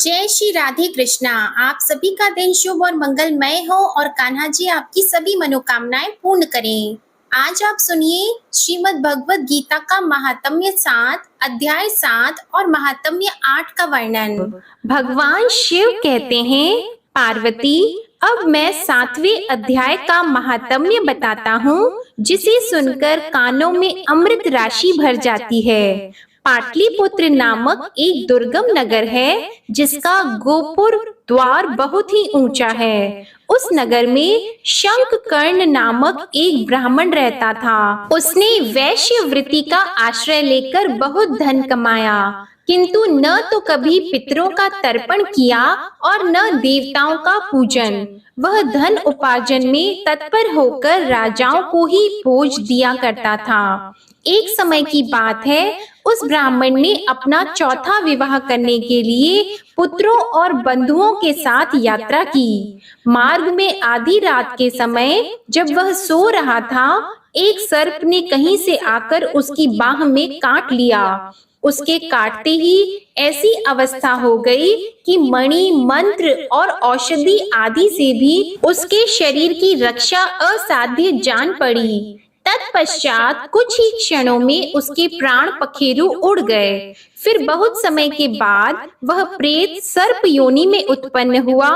जय श्री राधे कृष्णा। आप सभी का दिन शुभ और मंगलमय हो और कान्हा जी आपकी सभी मनोकामनाएं पूर्ण करें। आज आप सुनिए श्रीमद् भगवत गीता का महात्म्य 7, अध्याय 7 और महात्म्य 8 का वर्णन। भगवान शिव कहते हैं, पार्वती, अब मैं 7वें अध्याय का महात्म्य बताता हूँ, जिसे सुनकर कानों में अमृत राशि भर जाती है। पाटलिपुत्र नामक एक दुर्गम नगर है, जिसका गोपुर द्वार बहुत ही ऊंचा है। उस नगर में शंखकर्ण नामक एक ब्राह्मण रहता था। उसने वैश्य वृत्ति का आश्रय लेकर बहुत धन कमाया, किंतु न तो कभी पितरों का तर्पण किया और न देवताओं का पूजन। वह धन उपार्जन में तत्पर होकर राजाओं को ही भोज दिया करता था। एक समय की बात है, उस ब्राह्मण ने अपना चौथा विवाह करने के लिए पुत्रों और बंधुओं के साथ यात्रा की। मार्ग में आधी रात के समय जब वह सो रहा था, एक सर्प ने कहीं से आकर उसकी बाह में काट लिया। उसके काटते ही ऐसी अवस्था हो गई कि मणि, मंत्र और औषधि आदि से भी उसके शरीर की रक्षा असाध्य जान पड़ी। तत्पश्चात कुछ ही क्षणों में उसके प्राण पखेरु उड़ गए। फिर बहुत समय के बाद वह प्रेत सर्प योनि में उत्पन्न हुआ।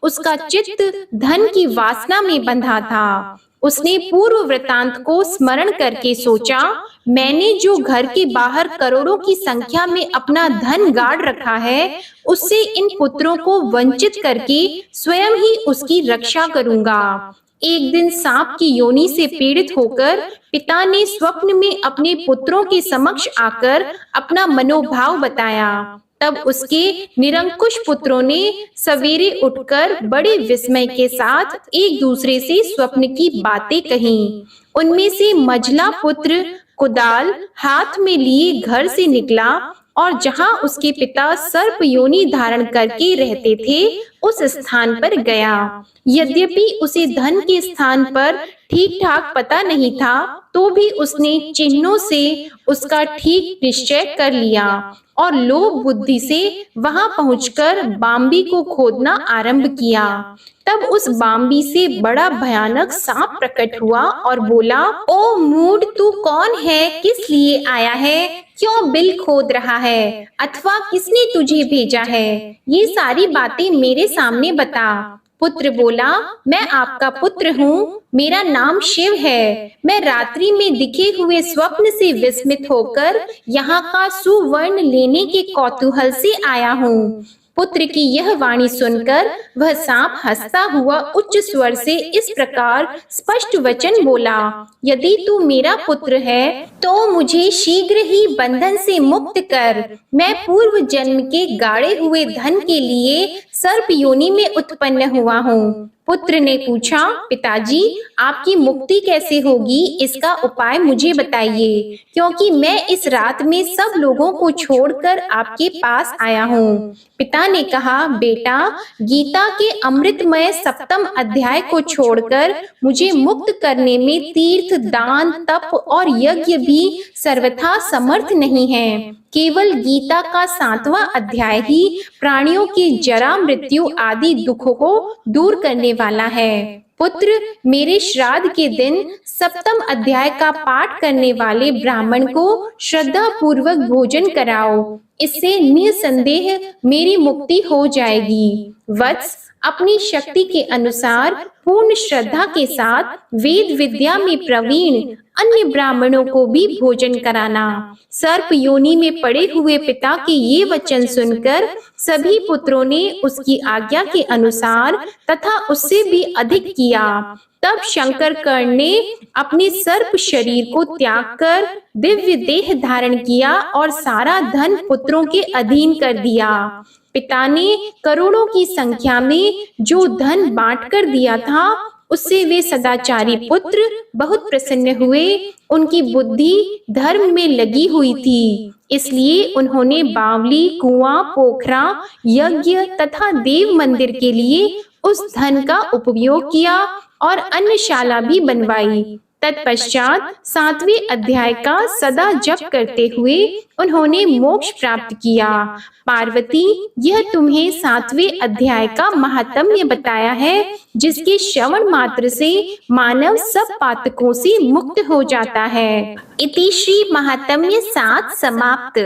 उसका चित्त धन की वासना में बंधा था। उसने पूर्व वृतांत को स्मरण करके सोचा, मैंने जो घर के बाहर करोड़ों की संख्या में अपना धन गाड़ रखा है, उससे इन पुत्रों को वंचित करके स्वयं ही उसकी रक्षा करूंगा। एक दिन सांप की योनि से पीड़ित होकर पिता ने स्वप्न में अपने पुत्रों के समक्ष आकर अपना मनोभाव बताया। तब उसके निरंकुश पुत्रों ने सवेरे उठकर बड़े विस्मय के साथ एक दूसरे से स्वप्न की बातें कहीं। उनमें से मझला पुत्र कुदाल हाथ में लिए घर से निकला और जहां उसके पिता सर्प योनि धारण करके रहते थे, उस स्थान पर गया। यद्यपि उसे धन के स्थान पर ठीक ठाक पता नहीं था, तो भी उसने चिन्हों से उसका ठीक निश्चय कर लिया और लोभ बुद्धि से वहां पहुंचकर बाम्बी को खोदना आरंभ किया। तब उस बाम्बी से बड़ा भयानक सांप प्रकट हुआ और बोला, ओ मूढ़, तू कौन है? किस लिए आया है? क्यों बिल खोद रहा है? अथवा किसने तुझे भेजा है? ये सारी बातें मेरे सामने बता। पुत्र बोला, मैं आपका पुत्र हूँ, मेरा नाम शिव है। मैं रात्रि में दिखे हुए स्वप्न से विस्मित होकर यहाँ का सुवर्ण लेने के कौतूहल से आया हूँ। पुत्र की यह वाणी सुनकर वह सांप हंसता हुआ उच्च स्वर से इस प्रकार स्पष्ट वचन बोला, यदि तू मेरा पुत्र है तो मुझे शीघ्र ही बंधन से मुक्त कर। मैं पूर्व जन्म के गाड़े हुए धन के लिए सर्प योनि में उत्पन्न हुआ हूँ। पुत्र ने पूछा, पिताजी, आपकी मुक्ति कैसे होगी? इसका उपाय मुझे बताइए, क्योंकि मैं इस रात में सब लोगों को छोड़कर आपके पास आया हूँ। पिता ने कहा, बेटा, गीता के अमृतमय 7वें अध्याय को छोड़कर मुझे मुक्त करने में तीर्थ, दान, तप और यज्ञ भी सर्वथा समर्थ नहीं है। केवल गीता का 7वां अध्याय ही प्राणियों के जरा, मृत्यु आदि दुखों को दूर करने वाला है। पुत्र, मेरे श्राद्ध के दिन 7वें अध्याय का पाठ करने वाले ब्राह्मण को श्रद्धा पूर्वक भोजन कराओ। इससे निसंदेह मेरी मुक्ति हो जाएगी। वत्स, अपनी शक्ति के अनुसार पूर्ण श्रद्धा के साथ वेद विद्या में प्रवीण अन्य ब्राह्मणों को भी भोजन कराना। सर्प योनि में पड़े हुए पिता के ये वचन सुनकर सभी पुत्रों ने उसकी आज्ञा के अनुसार तथा उससे भी अधिक किया। तब शंकरकर्ण ने अपने सर्प शरीर को त्याग कर दिव्य देह धारण किया और सारा धन पुत्रों के अधीन कर दिया। पिता ने करोड़ों की संख्या में जो धन बांट कर दिया था, उससे वे सदाचारी पुत्र बहुत प्रसन्न हुए। उनकी बुद्धि धर्म में लगी हुई थी, इसलिए उन्होंने बावली, कुआं, पोखरा, यज्ञ तथा देव मंदिर के लिए उस धन का उपयोग किया और अन्नशाला भी बनवाई। तत्पश्चात 7वें अध्याय का सदा जप करते हुए उन्होंने मोक्ष प्राप्त किया। पार्वती, यह तुम्हें 7वें अध्याय का महात्म्य बताया है, जिसके श्रवण मात्र से मानव सब पातकों से मुक्त हो जाता है। इति श्री महात्म्य 7 समाप्त।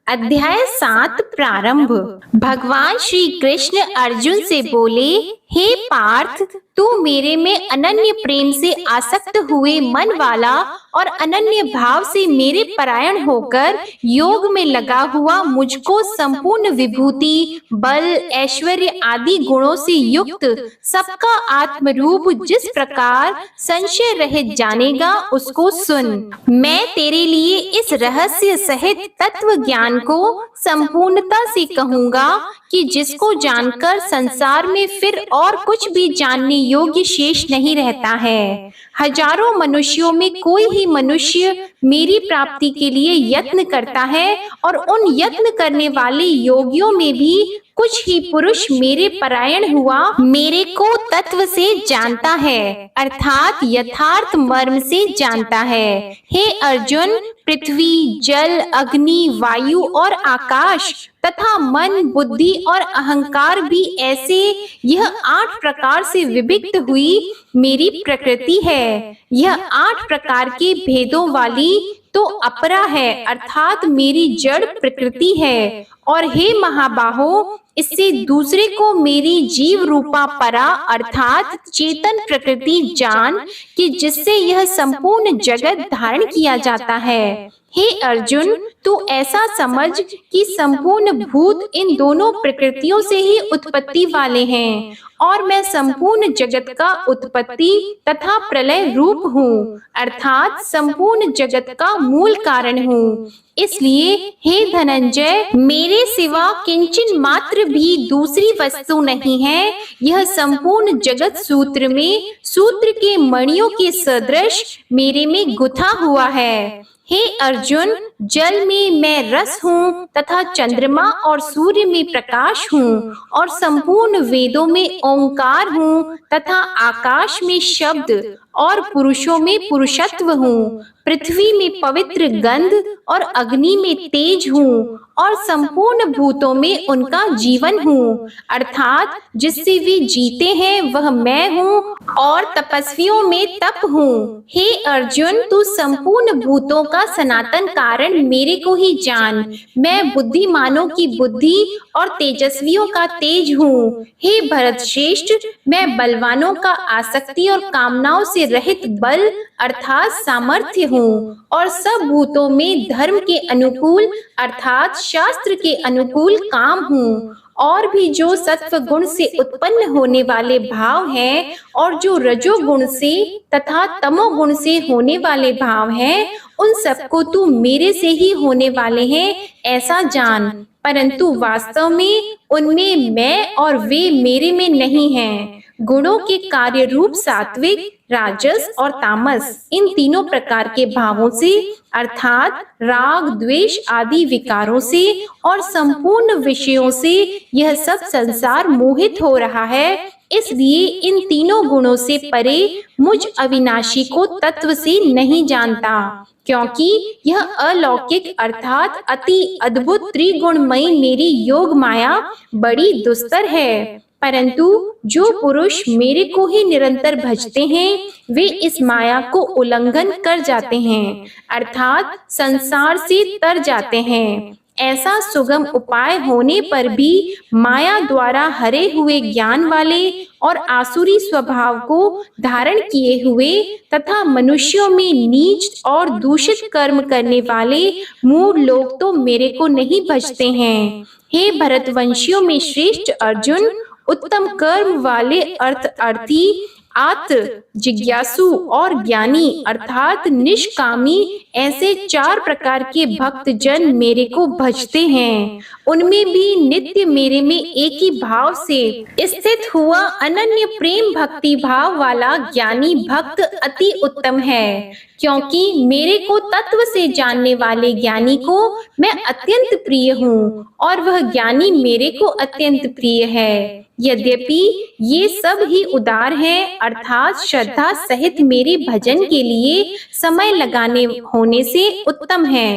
अध्याय 7 प्रारंभ। भगवान श्री कृष्ण अर्जुन से बोले, हे पार्थ, तू मेरे में अनन्य प्रेम से आसक्त हुए मन वाला और अनन्य भाव से मेरे परायण होकर योग में लगा हुआ मुझको संपूर्ण विभूति, बल, ऐश्वर्य आदि गुणों से युक्त सबका आत्मरूप जिस प्रकार संशय रहित जानेगा, उसको सुन। मैं तेरे लिए इस रहस्य सहित तत्व ज्ञान को संपूर्णता से कहूँगा कि जिसको जानकर संसार में फिर और कुछ भी जानने योग्य शेष नहीं रहता है। हजारों मनुष्यों में कोई ही मनुष्य मेरी प्राप्ति के लिए यत्न करता है और उन यत्न करने वाले योगियों में भी कुछ ही पुरुष मेरे परायण हुआ मेरे को तत्व से जानता है, अर्थात यथार्थ मर्म से जानता है। हे अर्जुन, पृथ्वी, जल, अग्नि, वायु और आकाश तथा मन, बुद्धि और अहंकार भी ऐसे यह 8 प्रकार से विभक्त हुई मेरी प्रकृति है। यह 8 प्रकार के भेदों वाली तो अपरा है, अर्थात मेरी जड़ प्रकृति है। और हे महाबाहो, इससे दूसरे को मेरी जीव रूपा परा अर्थात चेतन प्रकृति जान कि जिससे यह संपूर्ण जगत धारण किया जाता है। हे अर्जुन, तू ऐसा समझ कि संपूर्ण भूत इन दोनों प्रकृतियों से ही उत्पत्ति वाले हैं और मैं संपूर्ण जगत का उत्पत्ति तथा प्रलय रूप हूँ, अर्थात संपूर्ण जगत का मूल कारण हूँ। इसलिए हे धनंजय, मेरे सिवा किंचन मात्र भी दूसरी वस्तु नहीं है। यह संपूर्ण जगत सूत्र में सूत्र के मणियों के सदृश मेरे में गुथा हुआ है। हे अर्जुन, जल में मैं रस हूँ तथा चंद्रमा और सूर्य में प्रकाश हूँ और संपूर्ण वेदों में ओंकार हूँ तथा आकाश में शब्द और पुरुषों में पुरुषत्व हूँ। पृथ्वी में पवित्र गंध और अग्नि में तेज हूँ और संपूर्ण भूतों में उनका जीवन हूँ, अर्थात जिससे वे जीते हैं वह मैं हूँ और तपस्वियों में तप हूँ। हे अर्जुन, तू संपूर्ण भूतों का सनातन कारण मेरे को ही जान। मैं बुद्धिमानों की बुद्धि और तेजस्वियों का तेज हूँ। हे भरत श्रेष्ठ, मैं बलवानों का आसक्ति और कामनाओं से रहित बल अर्थात सामर्थ्य हूँ और सब भूतों में धर्म के अनुकूल अर्थात शास्त्र के अनुकूल काम हूँ। और भी जो सत्व गुण से उत्पन्न होने वाले भाव हैं और जो रजोगुण से तथा तमोगुण से होने वाले भाव हैं, उन सबको तू मेरे से ही होने वाले हैं ऐसा जान, परंतु वास्तव में उनमें मैं और वे मेरे में नहीं हैं। गुणों के कार्य रूप सात्विक, राजस और तामस, इन तीनों प्रकार के भावों से अर्थात राग, द्वेष आदि विकारों से और संपूर्ण विषयों से यह सब संसार मोहित हो रहा है। इसलिए इन तीनों गुणों से परे मुझ अविनाशी को तत्व से नहीं जानता, क्योंकि यह अलौकिक अर्थात अति अद्भुत त्रिगुणमयी मेरी योग माया बड़ी दुस्तर है। परंतु जो पुरुष मेरे को ही निरंतर भजते हैं, वे इस माया को उल्लंघन कर जाते हैं, अर्थात संसार से तर जाते हैं। ऐसा सुगम उपाय होने पर भी माया द्वारा हरे हुए ज्ञान वाले और आसुरी स्वभाव को धारण किए हुए तथा मनुष्यों में नीच और दूषित कर्म करने वाले मूढ़ लोग तो मेरे को नहीं भजते हैं। हे भरतवंशियों में श्रेष्ठ अर्जुन, उत्तम कर्म वाले अर्थी, आत्र, जिज्ञासु और ज्ञानी अर्थात निष्कामी, ऐसे 4 प्रकार के भक्त जन मेरे को भजते हैं। उनमें भी नित्य मेरे में एक ही भाव से स्थित हुआ अनन्य प्रेम भक्ति भाव वाला ज्ञानी भक्त अति उत्तम है, क्योंकि मेरे को तत्व से जानने वाले ज्ञानी को मैं अत्यंत प्रिय हूँ और वह ज्ञानी मेरे को अत्यंत प्रिय है। यद्यपि ये सब ही उदार हैं अर्थात श्रद्धा सहित मेरे भजन के लिए समय लगाने होने से उत्तम है।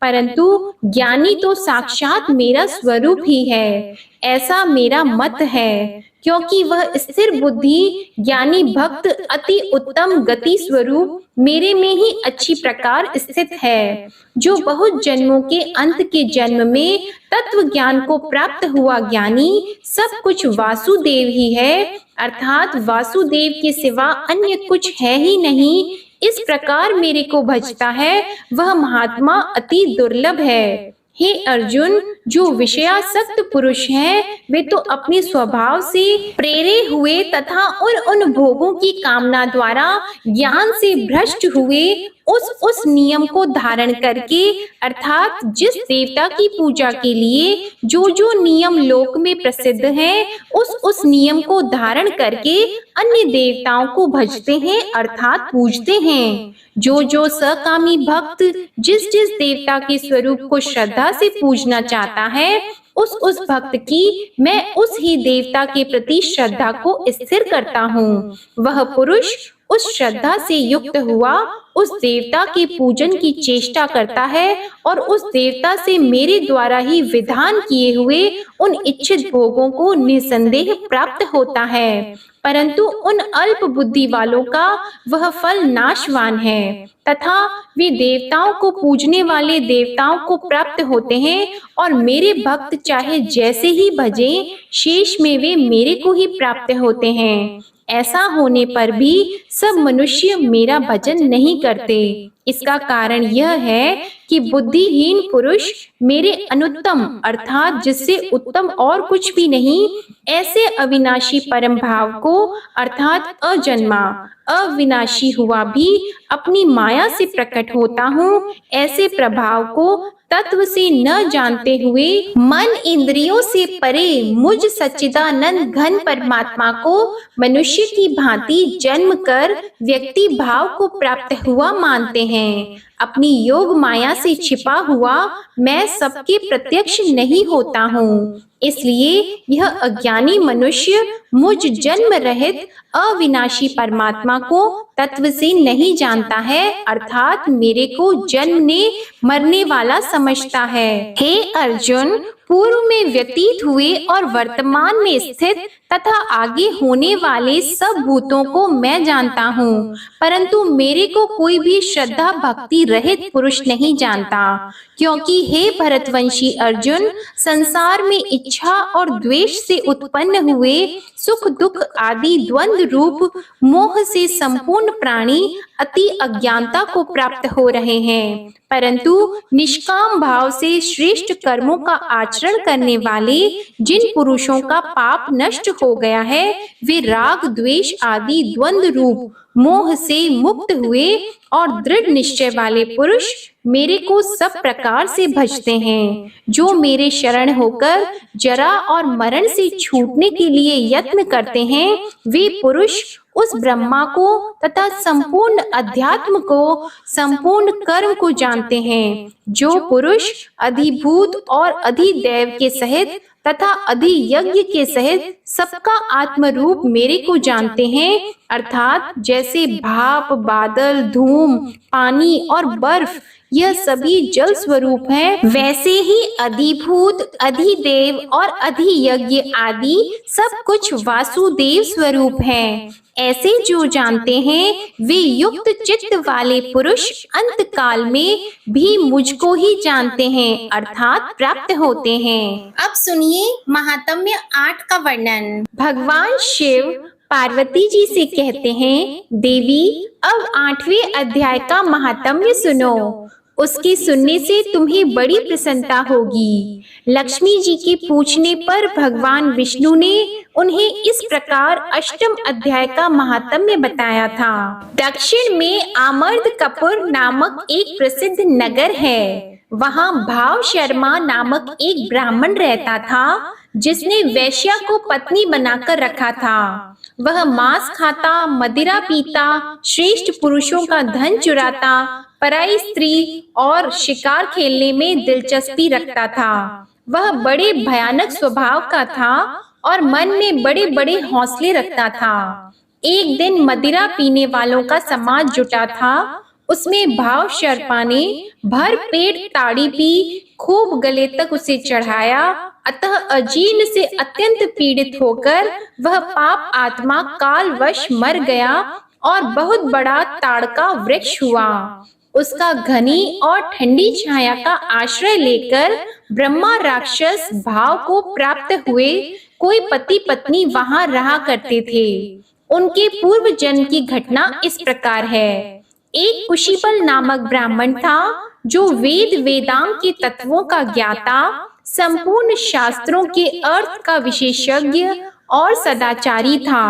परंतु ज्ञानी तो साक्षात मेरा स्वरूप ही है, ऐसा मेरा मत है, क्योंकि वह स्थिर बुद्धि ज्ञानी भक्त अति उत्तम गति स्वरूप मेरे में ही अच्छी प्रकार स्थित है, जो बहुत जन्मों के अंत के जन्म में तत्व ज्ञान को प्राप्त हुआ ज्ञानी सब कुछ वासुदेव ही है, अर्थात वासुदेव के सिवा अन्य कुछ है ही नहीं, इस प्रकार मेरे को भजता है, वह महात्मा अति दुर्लभ है। हे अर्जुन, जो विषयासक्त पुरुष हैं, वे तो अपने स्वभाव से प्रेरे हुए तथा उन भोगों की कामना द्वारा ज्ञान से भ्रष्ट हुए उस नियम को धारण करके, अर्थात जिस देवता की पूजा के लिए जो नियम लोक में प्रसिद्ध हैं, उस नियम को धारण करके अन्य देवताओं को भजते हैं अर्थात पूजते हैं। जो सकामी भक्त जिस देवता के स्वरूप को श्रद्धा से पूजना चाहता है, उस भक्त की मैं उस ही देवता के प्रति श्रद्धा को स्थिर करता हूँ। वह पुरुष उस श्रद्धा से युक्त हुआ उस देवता के पूजन की चेष्टा करता है और उस देवता से मेरे द्वारा ही विधान किए हुए उन इच्छित भोगों को निसंदेह प्राप्त होता है। परंतु उन अल्प बुद्धि वालों का वह फल नाशवान है तथा वे देवताओं को पूजने वाले देवताओं को प्राप्त होते हैं और मेरे भक्त चाहे जैसे ही भजें, शेष में वे मेरे को ही प्राप्त होते हैं। ऐसा होने पर भी सब मनुष्य मेरा भजन नहीं करते। इसका कारण यह है कि बुद्धिहीन पुरुष मेरे अनुत्तम अर्थात जिससे उत्तम और कुछ भी नहीं, ऐसे अविनाशी परम भाव को अर्थात अजन्मा अविनाशी हुआ भी अपनी माया से प्रकट होता हूँ, ऐसे प्रभाव को तत्व से न जानते हुए मन इंद्रियों से परे मुझ सच्चिदानंद घन परमात्मा को मनुष्य की भांति जन्म कर व्यक्ति भाव को प्राप्त हुआ मानते हैं। अपनी योग माया से छिपा हुआ मैं सबके प्रत्यक्ष नहीं होता हूँ, इसलिए यह अज्ञानी मनुष्य मुझ जन्म रहित अविनाशी परमात्मा को तत्व से नहीं जानता है, अर्थात मेरे को जन्मने मरने वाला समझता है। हे अर्जुन, पूर्व में व्यतीत हुए और वर्तमान में स्थित तथा आगे होने वाले सब भूतों को मैं जानता हूँ, परंतु मेरे को कोई भी श्रद्धा भक्ति रहित पुरुष नहीं जानता, क्योंकि हे भरतवंशी अर्जुन, संसार में इच्छा और द्वेष से उत्पन्न हुए सुख दुख आदि द्वंद्व रूप मोह से संपूर्ण प्राणी अति अज्ञानता को प्राप्त हो रहे हैं, परंतु निष्काम भाव से श्रेष्ठ कर्मों का आचरण करने वाले जिन पुरुषों का पाप नष्ट हो गया है, वे राग द्वेष आदि द्वंद्व रूप मोह से मुक्त हुए और दृढ़ निश्चय वाले पुरुष मेरे को सब प्रकार से भजते हैं। जो मेरे शरण होकर जरा और मरण से छूटने के लिए यत्न करते हैं, वे पुरुष उस ब्रह्मा को तथा संपूर्ण अध्यात्म को संपूर्ण कर्म को जानते हैं। जो पुरुष अधिभूत और अधिदैव के सहित तथा अधियज्ञ के सहित सबका आत्म रूप मेरे को जानते हैं, अर्थात जैसे भाप बादल धूम पानी और बर्फ यह सभी जल स्वरूप है, वैसे ही अधिभूत अधिदेव और अधियज्ञ आदि सब कुछ वासुदेव स्वरूप है। ऐसे जो जानते हैं, वे युक्त चित्त वाले पुरुष अंत काल में भी मुझको ही जानते हैं, अर्थात प्राप्त होते हैं। अब सुनिए महात्म्य 8 का वर्णन। भगवान शिव पार्वती जी से कहते हैं, देवी अब 8वें अध्याय का महात्म्य सुनो। उसके सुनने से तुम्हें बड़ी प्रसन्नता होगी। लक्ष्मी जी के पूछने पर भगवान विष्णु ने उन्हें इस प्रकार अष्टम अध्याय का महात्म्य बताया था। दक्षिण में आमर्दकपुर नामक एक प्रसिद्ध नगर है। वहाँ भाव शर्मा नामक एक ब्राह्मण रहता था, जिसने वैश्या को पत्नी बनाकर रखा था। वह मांस खाता, मदिरा पीता, श्रेष्ठ पुरुषों का धन चुराता, पराई स्त्री और शिकार खेलने में दिलचस्पी रखता था। वह बड़े भयानक स्वभाव का था और मन में बड़े बड़े हौसले रखता था। एक दिन मदिरा पीने वालों का समाज जुटा था। उसमें भाव शर्मा ने भर पेट ताड़ी पी, खूब गले तक उसे चढ़ाया। अतः अजीर्ण से अत्यंत पीड़ित होकर वह पाप आत्मा कालवश मर गया और बहुत बड़ा ताड़ का वृक्ष हुआ। उसका घनी और ठंडी छाया का आश्रय लेकर ब्रह्मा राक्षस भाव को प्राप्त हुए कोई पति पत्नी वहां रहा करते थे। उनके पूर्व जन्म की घटना इस प्रकार है। एक कुशीबल नामक ब्राह्मण था जो वेद वेदांग के तत्वों का ज्ञाता, संपूर्ण शास्त्रों के अर्थ का विशेषज्ञ और सदाचारी था।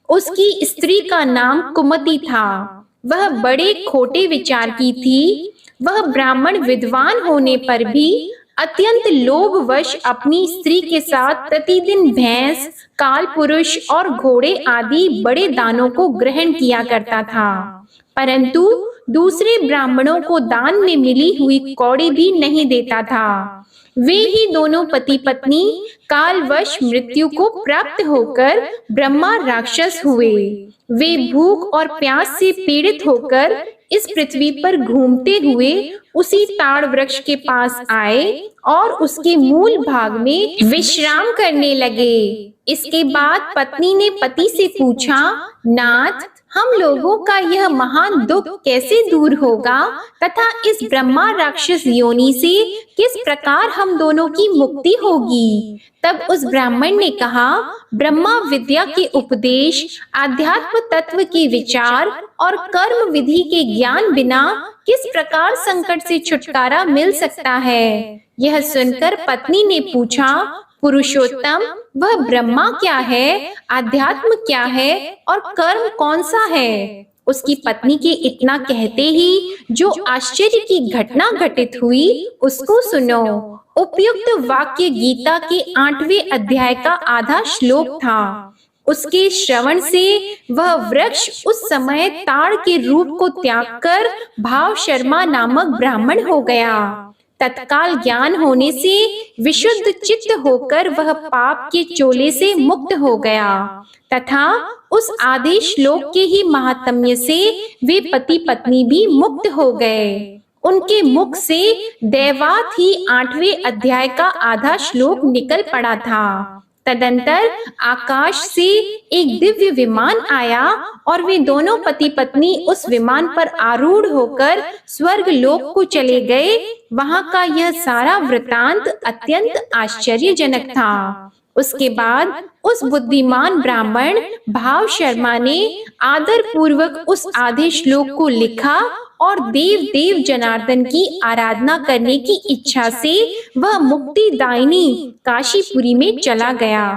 उसकी स्त्री का नाम कुमति था। वह बड़े खोटे विचार की थी। वह ब्राह्मण विद्वान होने पर भी अत्यंत लोभवश अपनी स्त्री के साथ प्रतिदिन भैंस, काल पुरुष और घोड़े आदि बड़े दानों को ग्रहण किया करता था, परंतु दूसरे ब्राह्मणों को दान में मिली हुई कौड़ी भी नहीं देता था। वे ही दोनों पति पत्नी कालवश मृत्यु को प्राप्त होकर ब्रह्मा राक्षस हुए। वे भूख और प्यास से पीड़ित होकर इस पृथ्वी पर घूमते हुए उसी ताड़ वृक्ष के पास आए और उसके मूल भाग में विश्राम करने लगे। इसके बाद पत्नी ने पति से पूछा, नाथ, हम लोगों का यह महान दुख कैसे दूर होगा तथा इस ब्रह्मा राक्षस योनि से किस प्रकार हम दोनों की मुक्ति होगी? तब उस ब्राह्मण ने कहा, ब्रह्मा विद्या के उपदेश, आध्यात्म तत्व के विचार और कर्म विधि के ज्ञान बिना किस प्रकार संकट से छुटकारा मिल सकता है? यह सुनकर पत्नी ने पूछा, पुरुषोत्तम, वह ब्रह्मा क्या है, आध्यात्म क्या है और कर्म कौन सा है? उसकी पत्नी के इतना कहते ही जो आश्चर्य की घटना घटित हुई उसको सुनो। उपयुक्त वाक्य गीता के 8वें अध्याय का आधा श्लोक था। उसके श्रवण से वह वृक्ष उस समय ताड़ के रूप को त्याग कर भाव शर्मा नामक ब्राह्मण हो गया। तत्काल ज्ञान होने से विशुद्ध चित्त होकर वह पाप के चोले से मुक्त हो गया तथा उस आदि श्लोक के ही महात्म्य से वे पति पत्नी भी मुक्त हो गए। उनके मुख से दैवात ही 8वें अध्याय का आधा श्लोक निकल पड़ा था। तदंतर आकाश से एक दिव्य विमान आया और वे दोनों पति पत्नी उस विमान पर आरूढ़ होकर स्वर्ग लोक को चले गए। वहां का यह सारा वृतांत अत्यंत आश्चर्यजनक था। उसके बाद उस बुद्धिमान ब्राह्मण भाव शर्मा ने आदर पूर्वक उस आधे श्लोक को लिखा और देव देव जनार्दन की आराधना करने की इच्छा से वह मुक्तिदायिनी काशीपुरी में चला गया।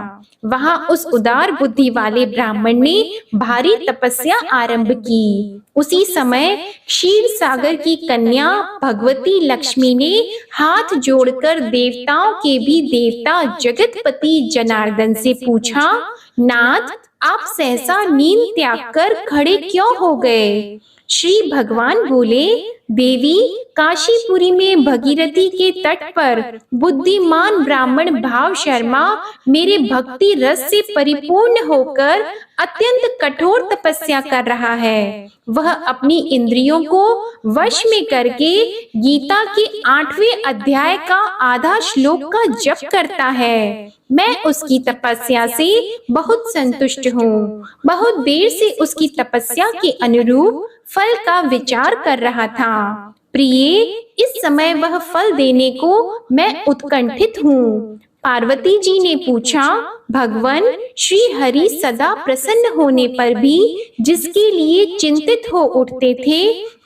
वहां उस उदार बुद्धि वाले ब्राह्मण ने भारी तपस्या आरंभ की। उसी समय क्षीर सागर की कन्या भगवती लक्ष्मी ने हाथ जोड़कर देवताओं के भी देवता जगतपति जनार्दन से पूछा, नाथ, आप सहसा नींद त्याग कर खड़े क्यों हो गए? श्री भगवान बोले, देवी, काशीपुरी में भगीरथी के तट पर बुद्धिमान ब्राह्मण भाव शर्मा मेरे भक्ति रस से परिपूर्ण होकर अत्यंत कठोर तपस्या कर रहा है। वह अपनी इंद्रियों को वश में करके गीता के 8वें अध्याय का आधा श्लोक का जप करता है। मैं उसकी तपस्या से बहुत संतुष्ट हूँ। बहुत देर से उसकी तपस्या के अनुरूप फल का विचार कर रहा था। प्रिय, इस समय वह फल देने को मैं उत्कंठित हूँ। पार्वती जी ने पूछा, भगवान श्री हरि सदा प्रसन्न होने पर भी जिसके लिए चिंतित हो उठते थे,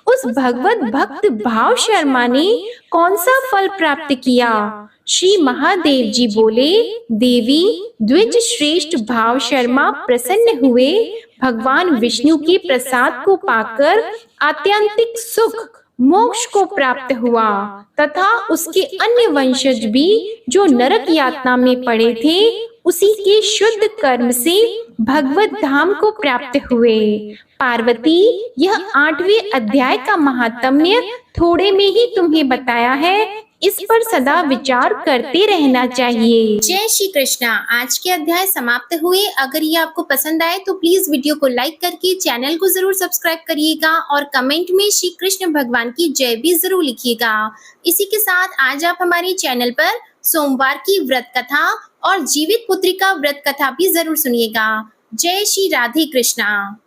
उस भगवत भक्त भाव शर्मा ने कौन सा फल प्राप्त किया? श्री महादेव जी बोले, देवी, द्विज श्रेष्ठ भाव शर्मा प्रसन्न हुए। भगवान विष्णु के प्रसाद को पाकर आत्यंतिक सुख मोक्ष को प्राप्त हुआ तथा उसके अन्य वंशज भी जो नरक यातना में पड़े थे उसी के शुद्ध कर्म से भगवत धाम को प्राप्त हुए। पार्वती, यह 8वें अध्याय का महात्म्य थोड़े में ही तुम्हें बताया है। इस पर सदा विचार करते रहना चाहिए। जय श्री कृष्णा। आज के अध्याय समाप्त हुए। अगर ये आपको पसंद आए तो प्लीज वीडियो को लाइक करके चैनल को जरूर सब्सक्राइब करिएगा और कमेंट में श्री कृष्ण भगवान की जय भी जरूर लिखिएगा। इसी के साथ आज आप हमारे चैनल पर सोमवार की व्रत कथा और जीवित पुत्री का व्रत कथा भी जरूर सुनिएगा। जय श्री राधे कृष्णा।